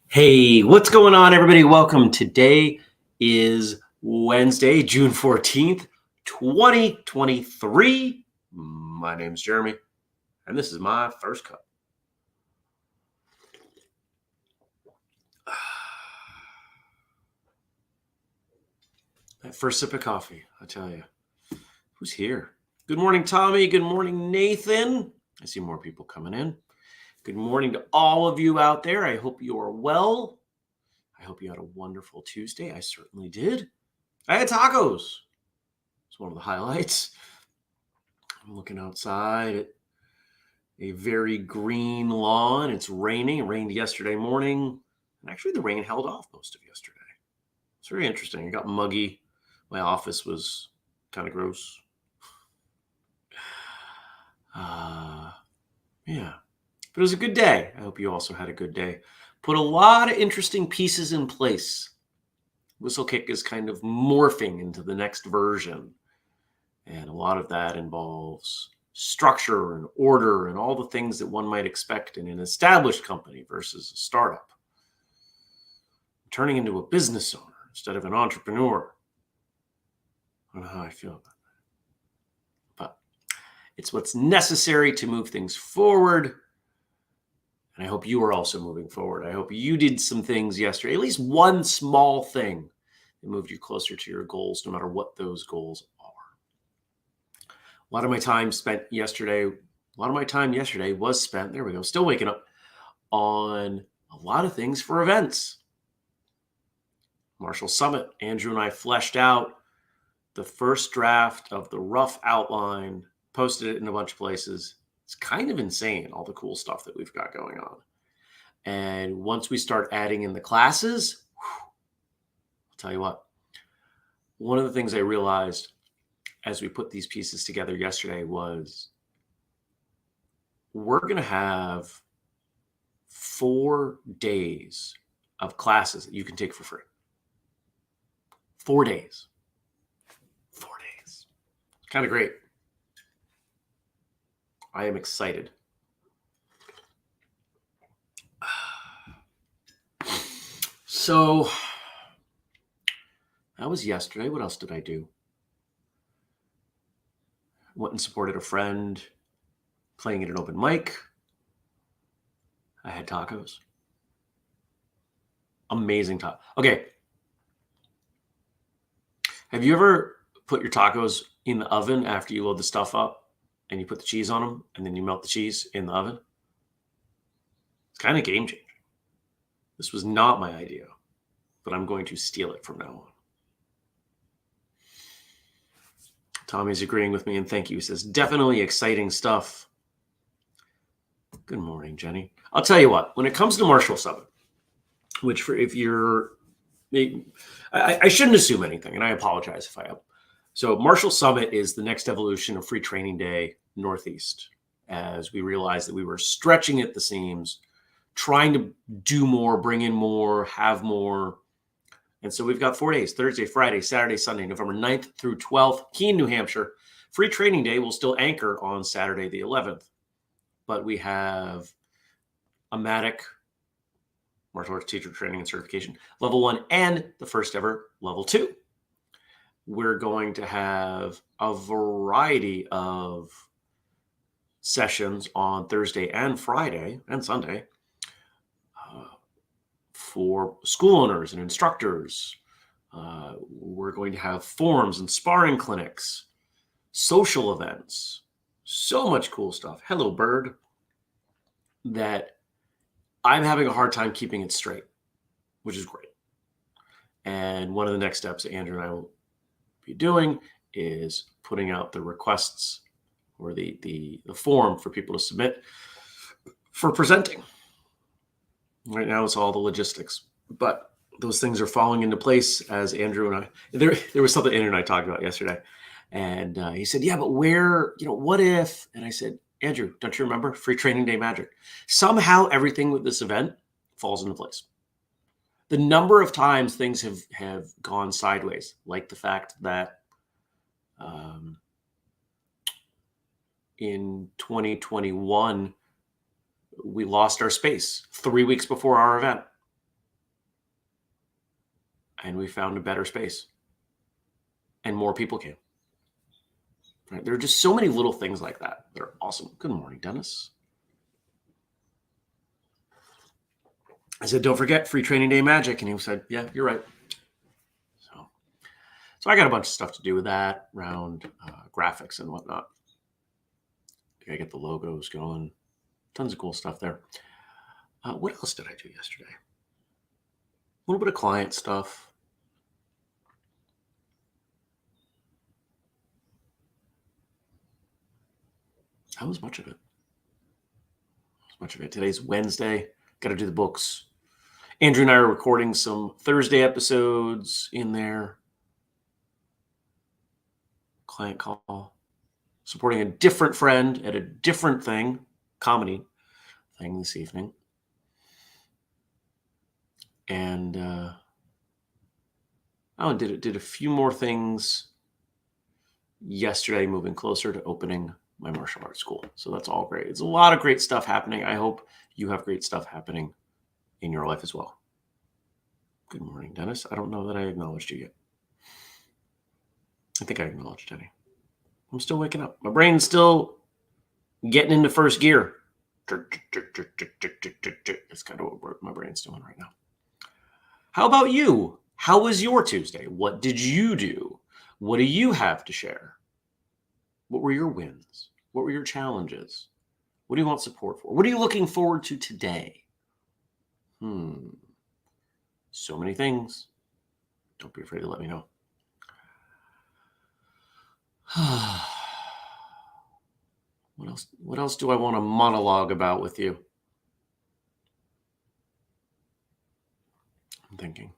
Hey, what's going on, everybody? Welcome. Today is Wednesday, June 14th, 2023. My name's Jeremy, and this is my first cup. That first sip of coffee, I tell you. Who's here? Good morning, Tommy. Good morning, Nathan. I see more people coming in. Good morning to all of you out there. I hope you are well. I hope you had a wonderful Tuesday. I certainly did. I had tacos. It's one of the highlights. I'm looking outside at a very green lawn. It's raining. It rained yesterday morning. And actually, the rain held off most of yesterday. It's very interesting. It got muggy. My office was kind of gross. Yeah. But it was a good day. I hope you also had a good day. Put a lot of interesting pieces in place. Whistlekick is kind of morphing into the next version. And a lot of that involves structure and order and all the things that one might expect in an established company versus a startup. Turning into a business owner instead of an entrepreneur. I don't know how I feel about that. But it's what's necessary to move things forward. And I hope you are also moving forward. I hope you did some things yesterday, at least one small thing that moved you closer to your goals, no matter what those goals are. A lot of my time yesterday was spent, there we go, still waking up, on a lot of things for events. Marshall Summit, Andrew and I fleshed out the first draft of the rough outline, posted it in a bunch of places. It's kind of insane, all the cool stuff that we've got going on. And once we start adding in the classes, I'll tell you what, one of the things I realized as we put these pieces together yesterday was we're going to have 4 days of classes that you can take for free. 4 days. 4 days. It's kind of great. I am excited. So that was yesterday. What else did I do? Went and supported a friend playing at an open mic. I had tacos. Amazing tacos. Okay. Have you ever put your tacos in the oven after you load the stuff up? And you put the cheese on them, and then you melt the cheese in the oven? It's kind of game changing. This was not my idea, but I'm going to steal it from now on. Tommy's agreeing with me, and thank you. He says, definitely exciting stuff. Good morning, Jenny. I'll tell you what, when it comes to Marshall Summit, which I shouldn't assume anything, and I apologize if I am. So Marshall Summit is the next evolution of Free Training Day Northeast, as we realized that we were stretching at the seams, trying to do more, bring in more, have more. And so we've got 4 days, Thursday, Friday, Saturday, Sunday, November 9th through 12th, Keene, New Hampshire. Free Training Day will still anchor on Saturday the 11th. But we have a MATIC, Martial Arts Teacher Training and Certification, Level 1, and the first ever Level 2. We're going to have a variety of sessions on Thursday and Friday and Sunday for school owners and instructors. We're going to have forums and sparring clinics, social events, so much cool stuff. Hello, Bird. That I'm having a hard time keeping it straight, which is great. And one of the next steps that Andrew and I will be doing is putting out the requests or the form for people to submit for presenting. Right now, it's all the logistics, but those things are falling into place as Andrew and I. There was something Andrew and I talked about yesterday, and he said, "Yeah, but where? What if?" And I said, "Andrew, don't you remember free training day magic? Somehow, everything with this event falls into place. The number of times things have gone sideways, like the fact that in 2021." We lost our space 3 weeks before our event. And we found a better space. And more people came. Right? There are just so many little things like that. They're awesome. Good morning, Dennis. I said, don't forget free training day magic. And he said, yeah, you're right. So I got a bunch of stuff to do with that around graphics and whatnot. I gotta get the logos going. Tons of cool stuff there. What else did I do yesterday? A little bit of client stuff. That was much of it. Today's Wednesday. Got to do the books. Andrew and I are recording some Thursday episodes in there. Client call. Supporting a different friend at a different thing. Comedy thing this evening. And did a few more things yesterday, moving closer to opening my martial arts school. So that's all great. It's a lot of great stuff happening. I hope you have great stuff happening in your life as well. Good morning, Dennis. I don't know that I acknowledged you yet. I think I acknowledged Jenny. I'm still waking up. My brain's still getting into first gear. That's kind of what my brain's doing right now. How about you? How was your Tuesday? What did you do? What do you have to share? What were your wins? What were your challenges? What do you want support for? What are you looking forward to today? So many things. Don't be afraid to let me know. What else do I want to monologue about with you? I'm thinking.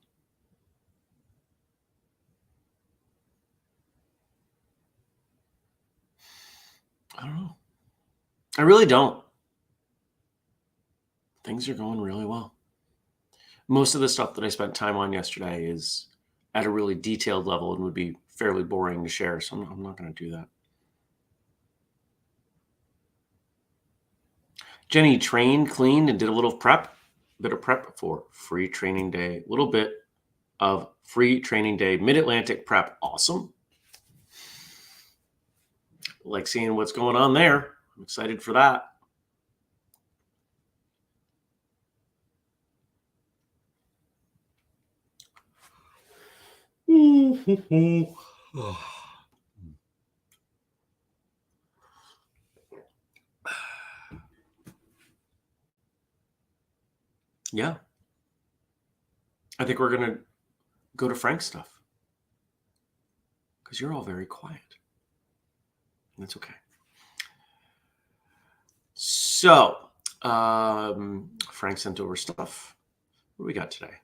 I don't know. I really don't. Things are going really well. Most of the stuff that I spent time on yesterday is at a really detailed level and would be fairly boring to share, so I'm not going to do that. Jenny trained, cleaned, and did a little bit of prep for free training day. A little bit of free training day, Mid-Atlantic prep. Awesome. Like seeing what's going on there. I'm excited for that. Yeah. I think we're going to go to Frank's stuff because you're all very quiet. And that's okay. So, Frank sent over stuff. What do we got today?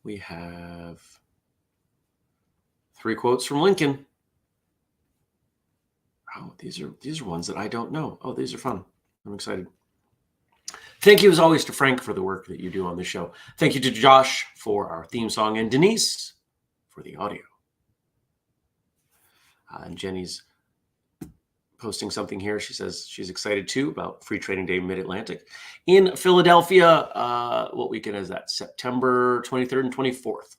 We have 3 quotes from Lincoln. Oh, these are ones that I don't know. Oh, these are fun. I'm excited. Thank you, as always, to Frank for the work that you do on the show. Thank you to Josh for our theme song and Denise for the audio. And Jenny's posting something here. She says she's excited too about Free Training Day Mid-Atlantic in Philadelphia. What weekend is that? September 23rd and 24th.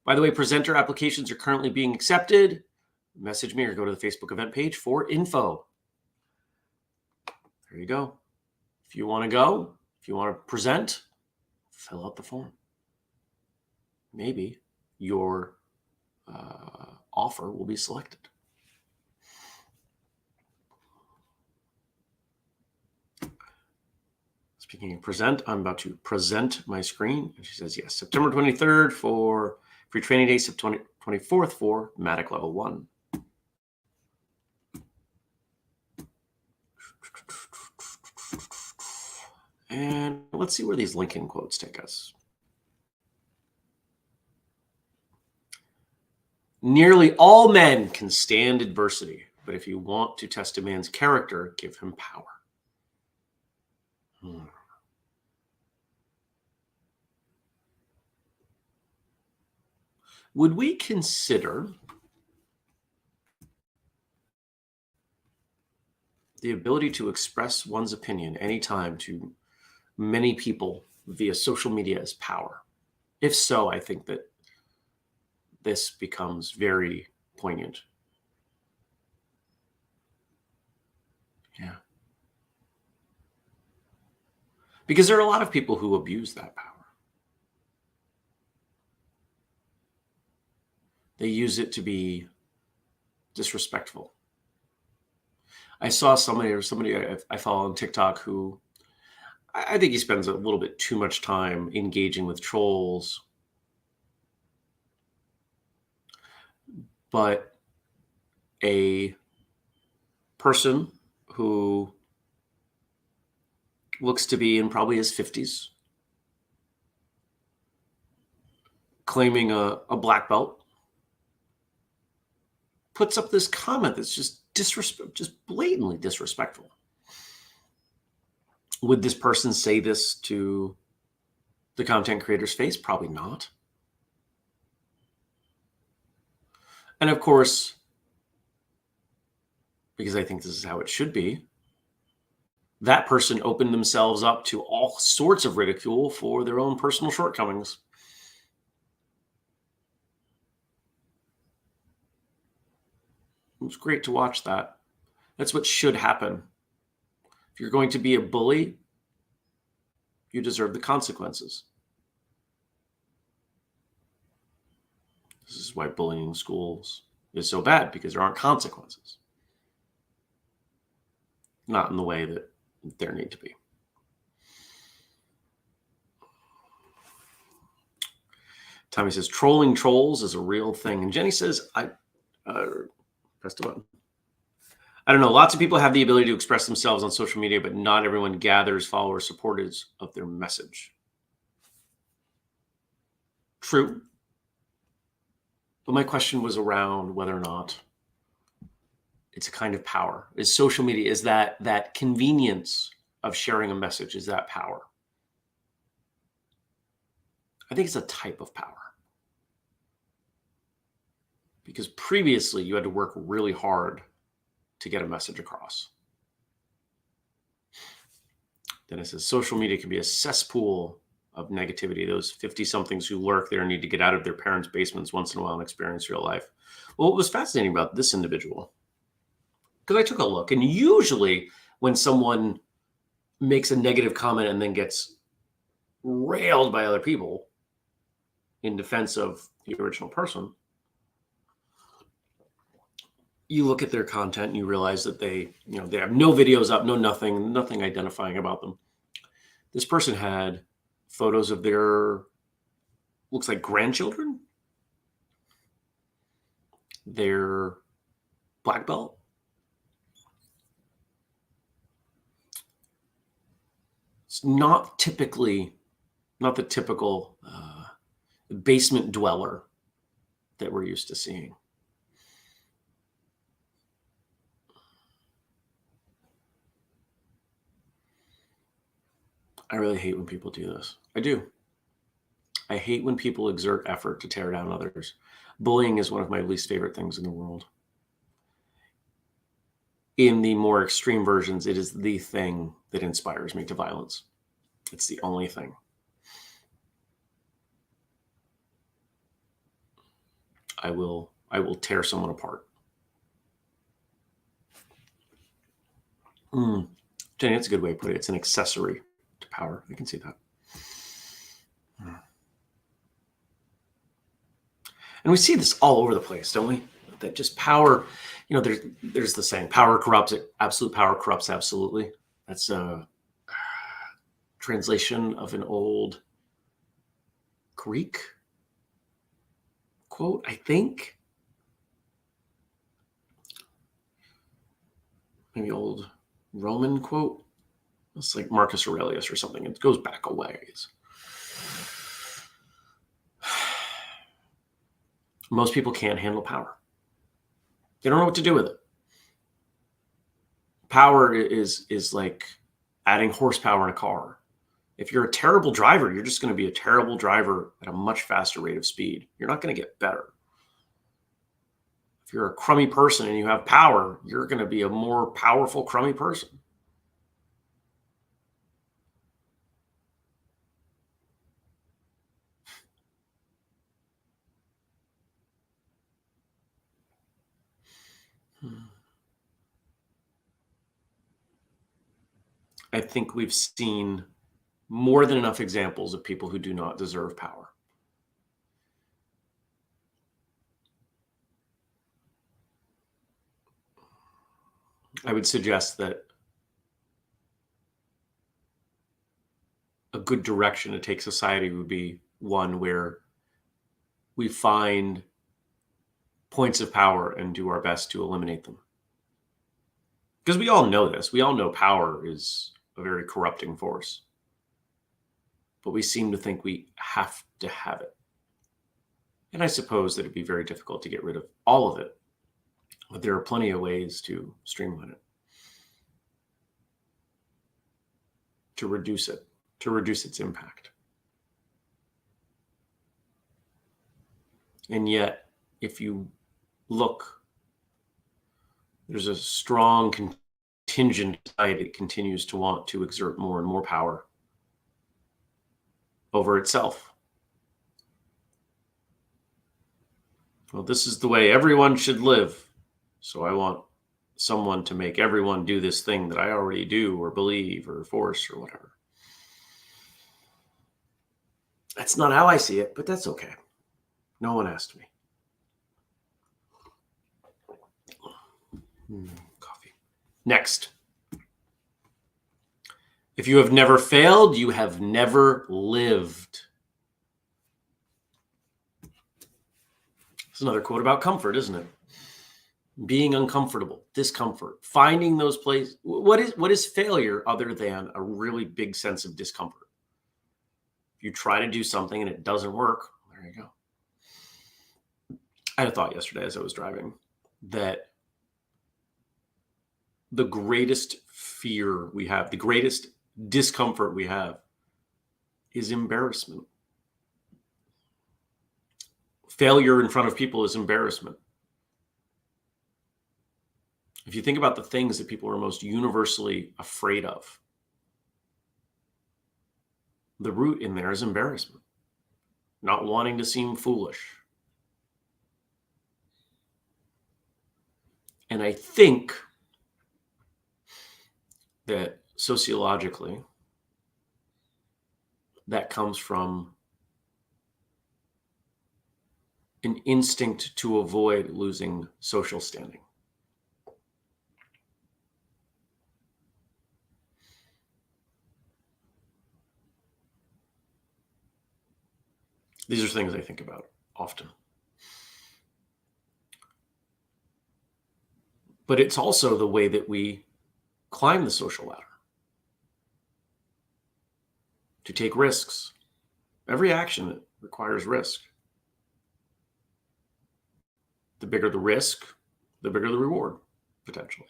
By the way, presenter applications are currently being accepted. Message me or go to the Facebook event page for info. There you go. If you want to go, if you want to present, fill out the form. Maybe your offer will be selected. Speaking of present, I'm about to present my screen. And she says, yes, September 23rd for Free Training Day, September 24th for MATIC Level 1. And let's see where these Lincoln quotes take us. Nearly all men can stand adversity, but if you want to test a man's character, give him power. Hmm. Would we consider the ability to express one's opinion anytime to many people via social media as power? If so, I think that this becomes very poignant. Yeah. Because there are a lot of people who abuse that power. They use it to be disrespectful. I saw somebody I follow on TikTok who I think he spends a little bit too much time engaging with trolls, but a person who looks to be in probably his 50s, claiming a black belt, puts up this comment that's just blatantly disrespectful. Would this person say this to the content creator's face? Probably not. And of course, because I think this is how it should be, that person opened themselves up to all sorts of ridicule for their own personal shortcomings. It was great to watch that. That's what should happen. If you're going to be a bully, you deserve the consequences. This is why bullying in schools is so bad, because there aren't consequences. Not in the way that there need to be. Tommy says, trolling trolls is a real thing. And Jenny says, I pressed a button. I don't know. Lots of people have the ability to express themselves on social media, but not everyone gathers followers, supporters of their message. True. But my question was around whether or not it's a kind of power. Is social media, is that convenience of sharing a message, is that power? I think it's a type of power. Because previously you had to work really hard to get a message across. Then it says social media can be a cesspool of negativity. Those 50-somethings who lurk there need to get out of their parents' basements once in a while and experience real life. Well, what was fascinating about this individual, because I took a look, and usually when someone makes a negative comment and then gets railed by other people in defense of the original person, you look at their content and you realize that they have no videos up, nothing identifying about them. This person had photos of their, looks like grandchildren, their black belt. It's not the typical basement dweller that we're used to seeing. I really hate when people do this. I do. I hate when people exert effort to tear down others. Bullying is one of my least favorite things in the world. In the more extreme versions, it is the thing that inspires me to violence. It's the only thing. I will tear someone apart. Jenny, that's a good way to put it. It's an accessory to power. I can see that. And we see this all over the place, don't we? That just power, there's the saying, power corrupts, absolute power corrupts absolutely. That's a translation of an old Greek quote, I think. Maybe old Roman quote. It's like Marcus Aurelius or something. It goes back a ways. Most people can't handle power. They don't know what to do with it. Power is like adding horsepower in a car. If you're a terrible driver, you're just going to be a terrible driver at a much faster rate of speed. You're not going to get better. If you're a crummy person and you have power, you're going to be a more powerful, crummy person. I think we've seen more than enough examples of people who do not deserve power. I would suggest that a good direction to take society would be one where we find points of power and do our best to eliminate them. Because we all know this. We all know power is a very corrupting force. But we seem to think we have to have it. And I suppose that it'd be very difficult to get rid of all of it. But there are plenty of ways to streamline it, to reduce its impact. And yet, if you look, there's a strong contingent society that continues to want to exert more and more power over itself. Well, this is the way everyone should live. So I want someone to make everyone do this thing that I already do or believe or force or whatever. That's not how I see it, but that's okay. No one asked me. Coffee. Next. If you have never failed, you have never lived. It's another quote about comfort, isn't it? Being uncomfortable, discomfort, finding those places. What is failure other than a really big sense of discomfort? If you try to do something and it doesn't work, there you go. I had a thought yesterday as I was driving that the greatest fear we have, the greatest discomfort we have is embarrassment. Failure in front of people is embarrassment. If you think about the things that people are most universally afraid of, the root in there is embarrassment, not wanting to seem foolish. And I think that sociologically, that comes from an instinct to avoid losing social standing. These are things I think about often. But it's also the way that we climb the social ladder, to take risks. Every action requires risk. The bigger the risk, the bigger the reward, potentially.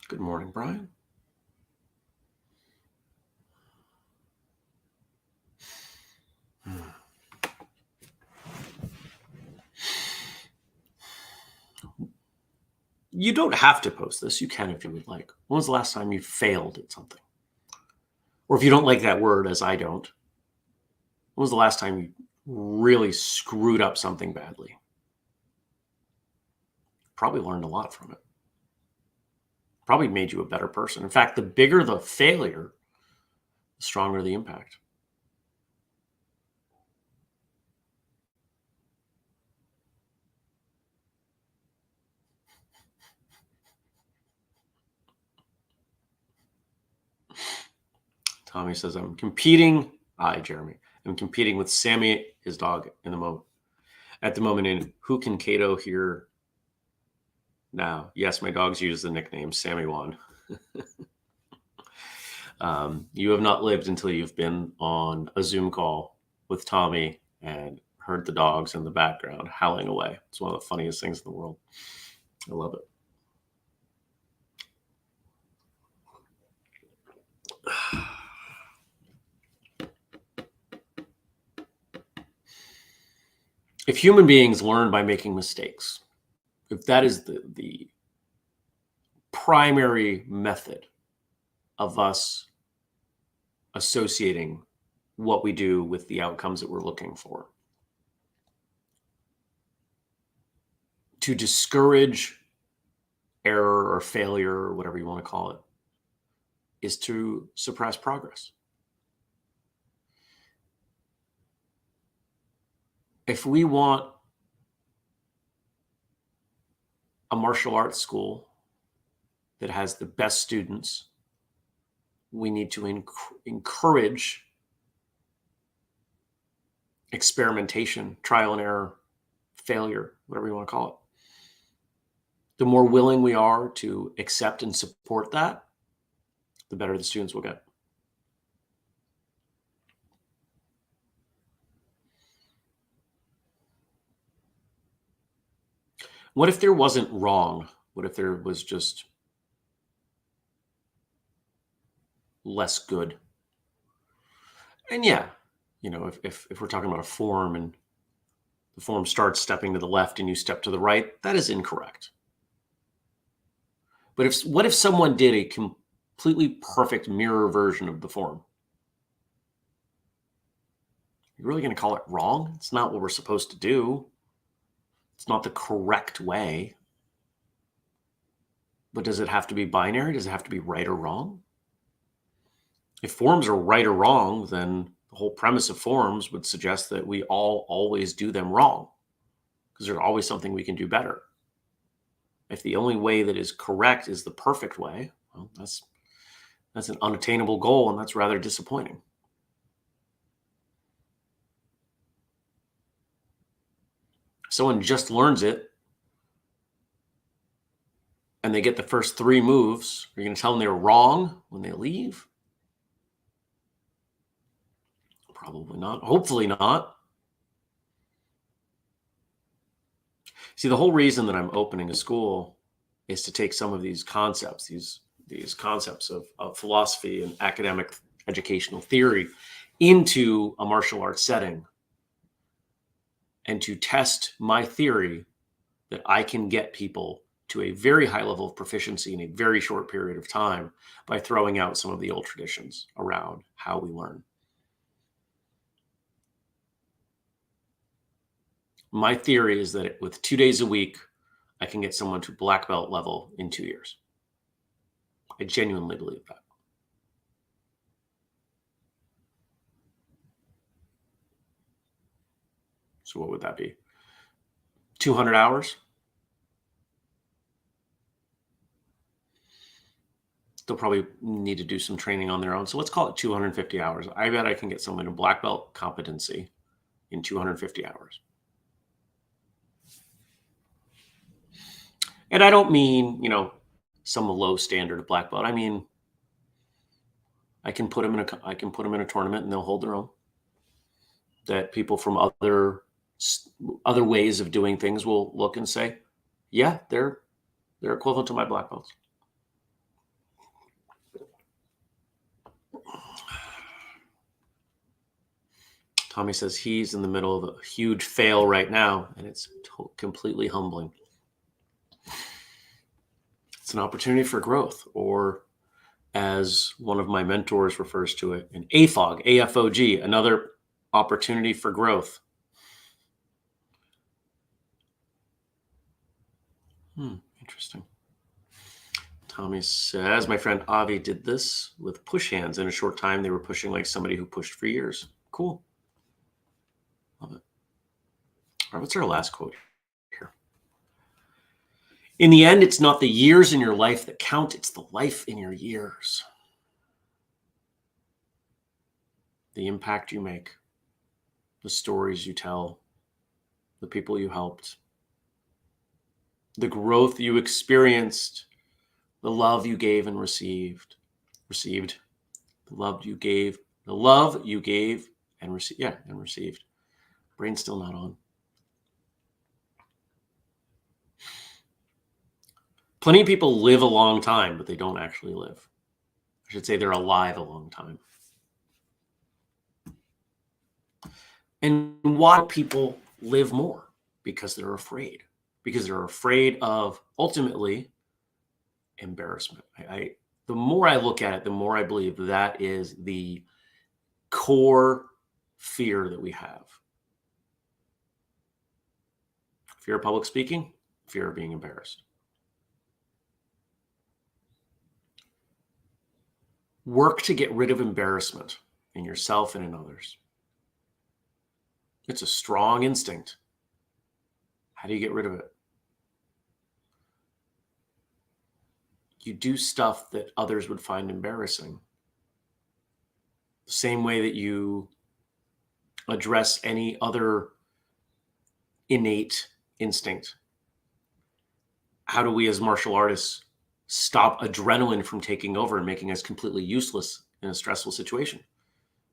Good morning, Brian. You don't have to post this. You can if you would like. When was the last time you failed at something? Or if you don't like that word, as I don't, when was the last time you really screwed up something badly? Probably learned a lot from it. Probably made you a better person. In fact, the bigger the failure, the stronger the impact. Tommy says, I'm competing. Hi, Jeremy. I'm competing with Sammy, his dog, in the moment. At the moment, in who can Cato hear now? Yes, my dogs use the nickname Sammy One. You have not lived until you've been on a Zoom call with Tommy and heard the dogs in the background howling away. It's one of the funniest things in the world. I love it. If human beings learn by making mistakes, if that is the primary method of us associating what we do with the outcomes that we're looking for, to discourage error or failure or whatever you want to call it, is to suppress progress. If we want a martial arts school that has the best students, we need to encourage experimentation, trial and error, failure, whatever you want to call it. The more willing we are to accept and support that, the better the students will get. What if there wasn't wrong? What if there was just less good? And yeah, if we're talking about a form and the form starts stepping to the left and you step to the right, that is incorrect. But what if someone did a completely perfect mirror version of the form? You're really going to call it wrong? It's not what we're supposed to do. It's not the correct way. But does it have to be binary? Does it have to be right or wrong? If forms are right or wrong, then the whole premise of forms would suggest that we all always do them wrong, because there's always something we can do better. If the only way that is correct is the perfect way, well, that's an unattainable goal, and that's rather disappointing. If someone just learns it and they get the first 3 moves, you're going to tell them they're wrong when they leave? Probably not. Hopefully not. See, the whole reason that I'm opening a school is to take some of these concepts, these concepts of philosophy and academic educational theory into a martial arts setting, and to test my theory that I can get people to a very high level of proficiency in a very short period of time by throwing out some of the old traditions around how we learn. My theory is that with 2 days a week, I can get someone to black belt level in 2 years. I genuinely believe that. So what would that be? 200 hours? They'll probably need to do some training on their own. So let's call it 250 hours. I bet I can get someone to black belt competency in 250 hours. And I don't mean, some low standard of black belt. I mean, I can put them in a tournament and they'll hold their own. That people from other ways of doing things will look and say, yeah, they're equivalent to my black belts. Tommy says he's in the middle of a huge fail right now, and it's completely humbling. It's an opportunity for growth, or as one of my mentors refers to it, an AFOG, AFOG, another opportunity for growth. Interesting. Tommy says, my friend Avi did this with push hands. In a short time, they were pushing like somebody who pushed for years. Cool. Love it. All right, what's our last quote here? In the end, it's not the years in your life that count, it's the life in your years. The impact you make, the stories you tell, the people you helped, the growth you experienced, the love you gave and received, The love you gave and received. Yeah, and received. Brain's still not on. Plenty of people live a long time, but they don't actually live. I should say they're alive a long time. And why do people live more? Because they're afraid. Because they're afraid of ultimately embarrassment. The more I look at it, the more I believe that is the core fear that we have. Fear of public speaking, fear of being embarrassed. Work to get rid of embarrassment in yourself and in others. It's a strong instinct. How do you get rid of it? You do stuff that others would find embarrassing. The same way that you address any other innate instinct. How do we as martial artists stop adrenaline from taking over and making us completely useless in a stressful situation?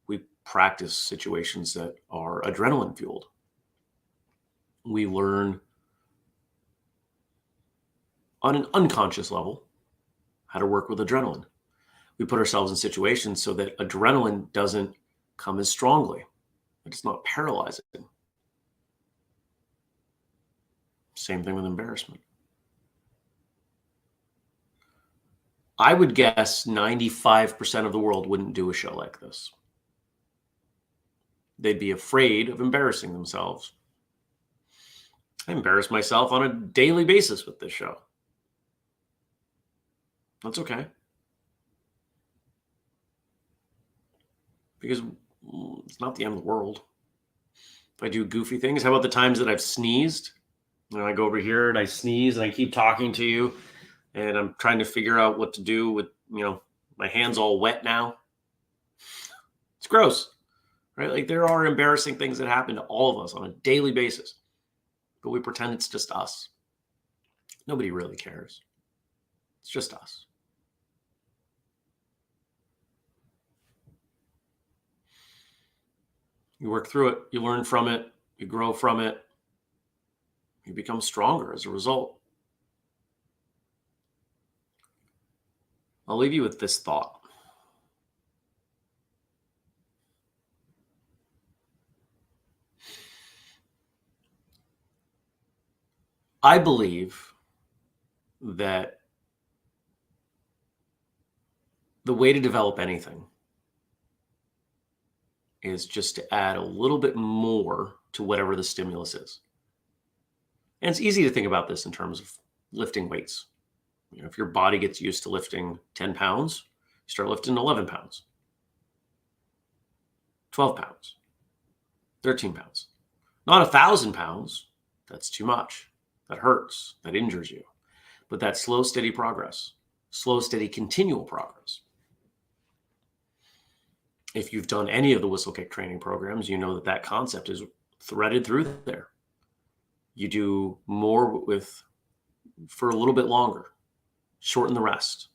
We practice situations that are adrenaline fueled. We learn on an unconscious level how to work with adrenaline. We put ourselves in situations so that adrenaline doesn't come as strongly. It's not paralyzing. Same thing with embarrassment. I would guess 95% of the world wouldn't do a show like this. They'd be afraid of embarrassing themselves. I embarrass myself on a daily basis with this show. That's okay. Because it's not the end of the world. If I do goofy things, how about the times that I've sneezed? And I go over here and I sneeze and I keep talking to you and I'm trying to figure out what to do with, my hands all wet now. It's gross, right? Like there are embarrassing things that happen to all of us on a daily basis, but we pretend it's just us. Nobody really cares. It's just us. You work through it, you learn from it, you grow from it, you become stronger as a result. I'll leave you with this thought. I believe that the way to develop anything is just to add a little bit more to whatever the stimulus is. And it's easy to think about this in terms of lifting weights. If your body gets used to lifting 10 pounds, you start lifting 11 pounds, 12 pounds, 13 pounds. Not 1,000 pounds. That's too much. That hurts. That injures you. But that slow, steady progress, slow, steady, continual progress. If you've done any of the whistle kick training programs, you know that that concept is threaded through there. You do more for a little bit longer, shorten the rest,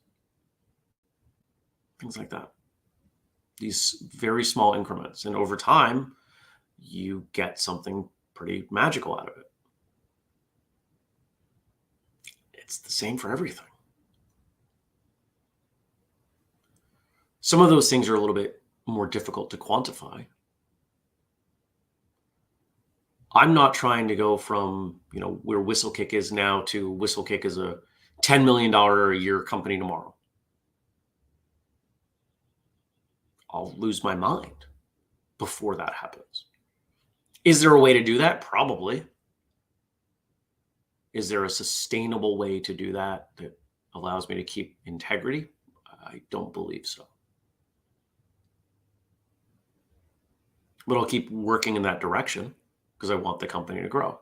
things like that. These very small increments. And over time, you get something pretty magical out of it. It's the same for everything. Some of those things are a little bit more difficult to quantify. I'm not trying to go from, where Whistle Kick is now to Whistle Kick is a $10 million a year company tomorrow. I'll lose my mind before that happens. Is there a way to do that? Probably. Is there a sustainable way to do that that allows me to keep integrity? I don't believe so. But I'll keep working in that direction because I want the company to grow.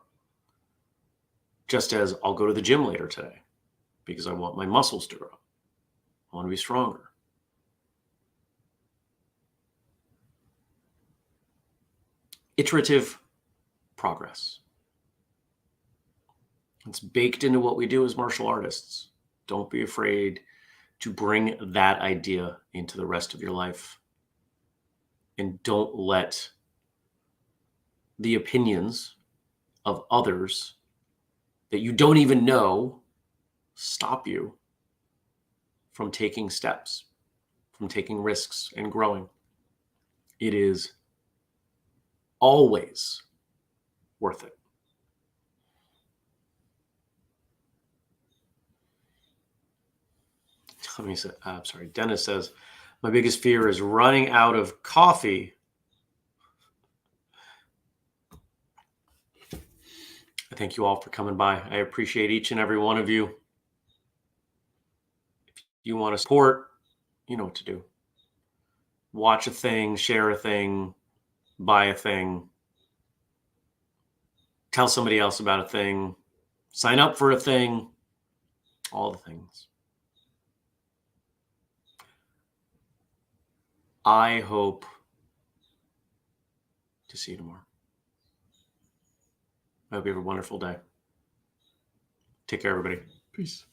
Just as I'll go to the gym later today because I want my muscles to grow. I want to be stronger. Iterative progress. It's baked into what we do as martial artists. Don't be afraid to bring that idea into the rest of your life. And don't let the opinions of others that you don't even know stop you from taking steps, from taking risks and growing. It is always worth it. Let me say, I'm sorry. Dennis says, my biggest fear is running out of coffee. I thank you all for coming by. I appreciate each and every one of you. If you want to support, you know what to do. Watch a thing, share a thing, buy a thing, tell somebody else about a thing, sign up for a thing, all the things. I hope to see you tomorrow. I hope you have a wonderful day. Take care, everybody. Peace.